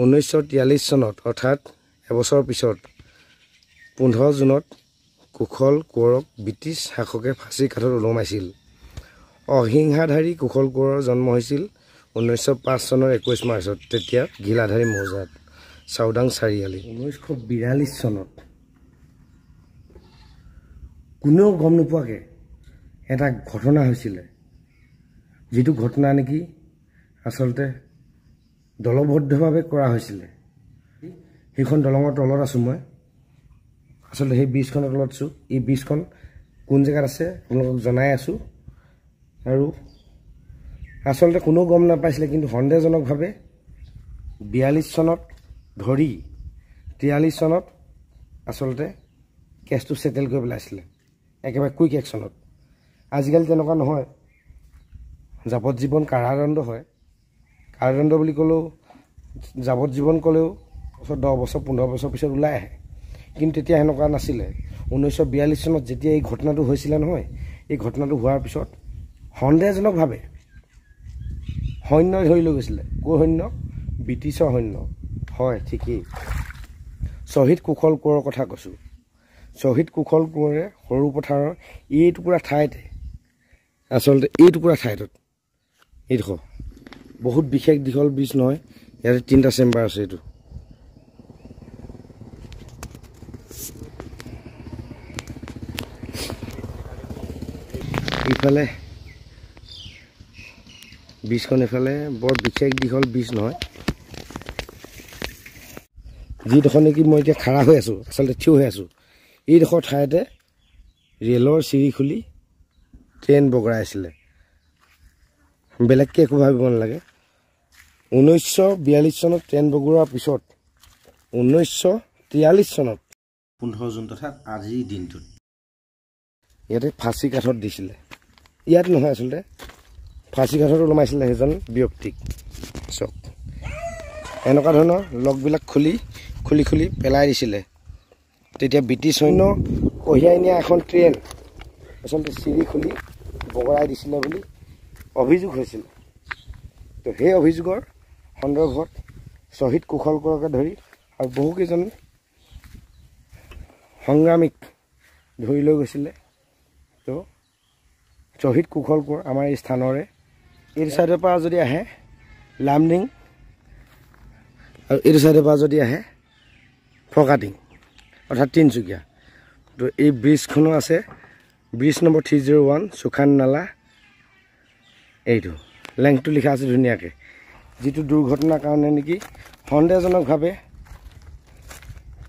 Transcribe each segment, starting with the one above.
1943 চনত অৰ্থাৎ এবছৰ পিছত 15 জুনত কুশল কোঁৱৰক ব্ৰিটিছ শাসকে ফাঁচী কাঠত ওলমাইছিল। অহিংসাধাৰী কুশল কোঁৱৰৰ জন্ম হৈছিল 1905 চনৰ 21 মাৰ্চত, তেতিয়া ঘিলাধাৰী মৌজাত চাওদাং চাৰিআলি। 1942 চনত কোনেও গম নোপোৱাকৈ এটা ঘটনা হৈছিলে, যিটো ঘটনা নেকি আচলতে দলবদ্ধভাৱে কৰা হৈছিলে। সেইখন দলঙৰ তলত আছোঁ মই, আচলতে সেই ব্ৰিজখনৰ তলত আছোঁ। এই ব্ৰিজখন কোন জেগাত আছে আপোনালোকক জনাই আছোঁ। আৰু আচলতে কোনেও গম নাপাইছিলে, কিন্তু সন্দেহজনকভাৱে 42 চনত ধৰি 43 চনত আচলতে কেছটো ছেটেল কৰি পেলাইছিলে, একেবাৰে কুইক একশ্যনত। আজিকালি তেনেকুৱা নহয়, যাৱজ্জীৱন কাৰাদণ্ড হয়। কাৰাদণ্ড বুলি ক'লেও, যাৱজ্জীৱন ক'লেও 10 বছৰ 15 বছৰ পিছত ওলাই আহে, কিন্তু তেতিয়া সেনেকুৱা নাছিলে। 1942 চনত যেতিয়া এই ঘটনাটো হৈছিলে নহয়, এই ঘটনাটো হোৱাৰ পিছত সন্দেহজনকভাৱে সৈন্যই ধৰি লৈ গৈছিলে। ক'ৰ সৈন্য? ব্ৰিটিছৰ সৈন্য। হয়, ঠিকেই, শ্বহীদ কুশল কোঁৱৰৰ কথা কৈছোঁ। শ্বহীদ কুশল কোঁৱৰে সৰু পথাৰৰ এইটুকুৰা ঠাইতে, আচলতে এইটুকুৰা ঠাইটোত, এইডোখৰ বহুত বিশেষ দীঘল ব্ৰিজ নহয়, ইয়াতে 3টা চেম্বাৰ আছে। এইটো ইফালে ব্ৰিজখন, এইফালে বৰ বিশেষ দীঘল ব্ৰিজ নহয়। যিডোখৰ নেকি মই এতিয়া খাৰা হৈ আছোঁ, আচলতে থিয় হৈ আছোঁ, এইডোখৰ ঠাইতে ৰেলৰ চিৰি খুলি ট্ৰেইন বগৰাইছিলে। বেলেগকৈ একো ভাবিব নালাগে। 1942 চনত ট্ৰেইন বগৰোৱাৰ পিছত 1943 চনত 15 জুন তথা আজিৰ দিনটোত ইয়াতে ফাঁচী কাঠত দিছিলে। ইয়াত নহয়, আচলতে ফাঁচী কাঠত ওলমাইছিলে সেইজন ব্যক্তিক। চাওক, এনেকুৱা ধৰণৰ লগবিলাক খুলি খুলি খুলি পেলাই দিছিলে। তেতিয়া ব্ৰিটিছ সৈন্য কঢ়িয়াই নিয়া এখন ট্ৰেইন আচলতে চিৰি খুলি বগৰাই দিছিলে বুলি অভিযোগ হৈছিল। তো সেই অভিযোগৰ সন্দৰ্ভত শ্বহীদ কুশল কোঁৱৰকে ধৰি আৰু বহুকেইজন সংগ্ৰামীক ধৰি লৈ গৈছিলে। তো শ্বহীদ কুশল কোঁৱৰ আমাৰ এই স্থানৰে এইটো ছাইডৰ পৰা যদি আহে লামডিং, আৰু এইটো ছাইডৰ পৰা যদি আহে ফৰকাটিং, অৰ্থাৎ তিনিচুকীয়া। তো এই ব্ৰিজখনো আছে, ব্ৰিজ নম্বৰ 301 সুখান নালা। এইটো লেংথটো লিখা আছে ধুনীয়াকৈ, যিটো দুৰ্ঘটনাৰ কাৰণে নেকি সন্দেহজনকভাৱে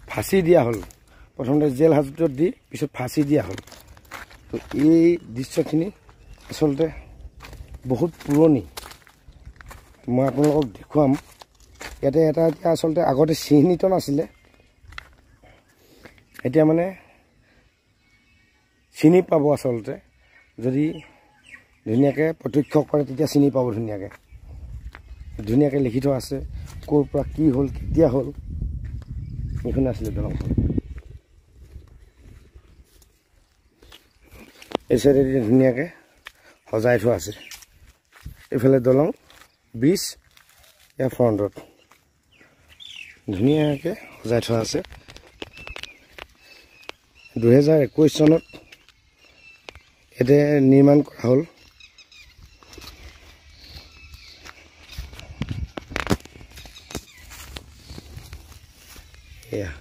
ফাঁচি দিয়া হ'ল। প্ৰথমতে জেল হাজতত দি পিছত ফাঁচি দিয়া হ'ল। তো এই দৃশ্যখিনি আচলতে বহুত পুৰণি, মই আপোনালোকক দেখুৱাম। ইয়াতে এটা এতিয়া আচলতে আগতে চিহ্নিত নাছিলে, এতিয়া মানে চিনি পাব। আচলতে যদি ধুনীয়াকৈ প্ৰত্যক্ষ কৰে তেতিয়া চিনি পাব ধুনীয়াকৈ। ধুনীয়াকৈ লিখি থোৱা আছে ক'ৰ পৰা কি হ'ল, কেতিয়া হ'ল। এইখন আছিলে দলংখন। এই চাইডে ধুনীয়াকৈ সজাই থোৱা আছে। এইফালে দলং, ব্ৰিজ, ইয়াৰ ফ্ৰণ্টত ধুনীয়াকৈ সজাই থোৱা আছে। 2021 চনত ইয়াতে নিৰ্মাণ কৰা হ'ল। এয়া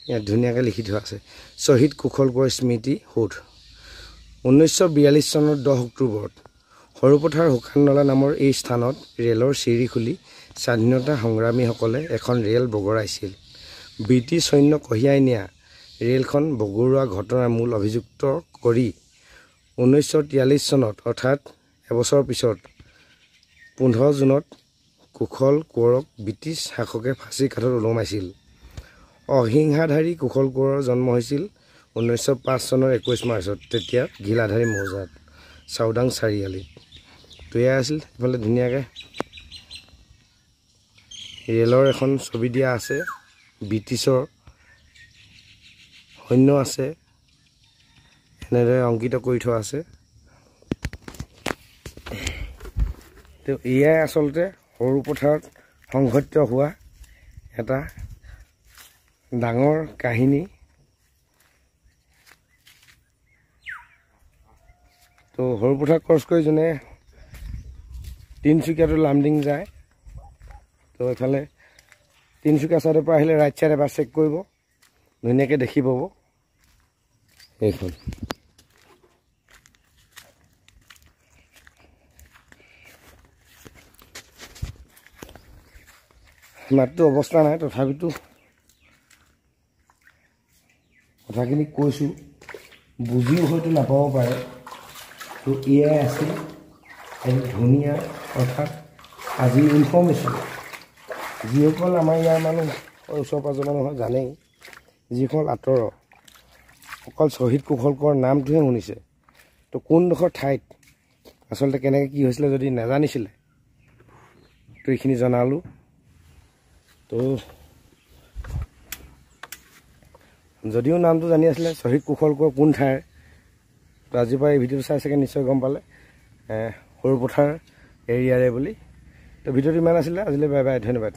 ইয়াত ধুনীয়াকৈ লিখি থোৱা আছে শ্বহীদ কুশল কোঁৱৰ স্মৃতি সৌধ। 1942 চনৰ 10 অক্টোবৰত সৰুপথাৰ শুকাননলা নামৰ এই স্থানত ৰেলৰ চিৰি খুলি স্বাধীনতা সংগ্ৰামীসকলে এখন ৰেল বগৰাইছিল। ব্ৰিটিছ সৈন্য কঢ়িয়াই নিয়া ৰেলখন বগৰোৱা ঘটনাৰ মূল অভিযুক্ত কৰি 1943 চনত অৰ্থাৎ এবছৰ পিছত 15 জুনত কুশল কোঁৱৰক ব্ৰিটিছ শাসকে ফাঁচী কাঠত ওলমাইছিল। অহিংসাধাৰী কুশল কোঁৱৰৰ জন্ম হৈছিল 1905 চনৰ 21 মাৰ্চত, তেতিয়া ঘিলাধাৰী মৌজাত চাওদাং চাৰিআলি। তৈয়াৰ আছিল। ইফালে ধুনীয়াকৈ ৰেলৰ এখন ছবি দিয়া আছে, ব্ৰিটিছৰ সৈন্য আছে, এনেদৰে অংকিত কৰি থোৱা আছে। তো এয়াই আচলতে সৰু পথাৰত সংঘটিত হোৱা এটা ডাঙৰ কাহিনী। তো সৰু পথাৰ ক্ৰছ কৰি যোনে তিনিচুকীয়াটো লামডিং যায়, তো এইফালে তিনিচুকীয়া ছাইডৰ পৰা আহিলে ৰাইট ছাইড এবাৰ চেক কৰিব, ধুনীয়াকৈ দেখি পাব এইখন। মাতটো অৱস্থা নাই, তথাপিতো কথাখিনি কৈছোঁ, বুজিও হয়তো নাপাব পাৰে। তো এয়াই আছিল এক ধুনীয়া অৰ্থাৎ আজিৰ ইনফৰ্মেশ্যন। যিসকল আমাৰ ইয়াৰ মানুহ ওচৰ পাঁজৰ মানুহ জানেই, যিসকল আঁতৰৰ অকল শ্বহীদ কুশলকৰ নামটোহে শুনিছে, তো কোনডোখৰ ঠাইত আচলতে কেনেকৈ কি হৈছিলে যদি নাজানিছিলে, তো এইখিনি জনালোঁ। তো যদিও নামটো জানি আছিলে শ্বহীদ কুশলকৰ কোন ঠাইৰ, তো আজিৰ পৰা এই ভিডিঅ'টো চাই চাগে নিশ্চয় গম পালে সৰু পথাৰ এৰিয়াৰে বুলি। তো ভিডিঅ'টো ইমান আছিলে, আজিলৈ বাই বাই, ধন্যবাদ।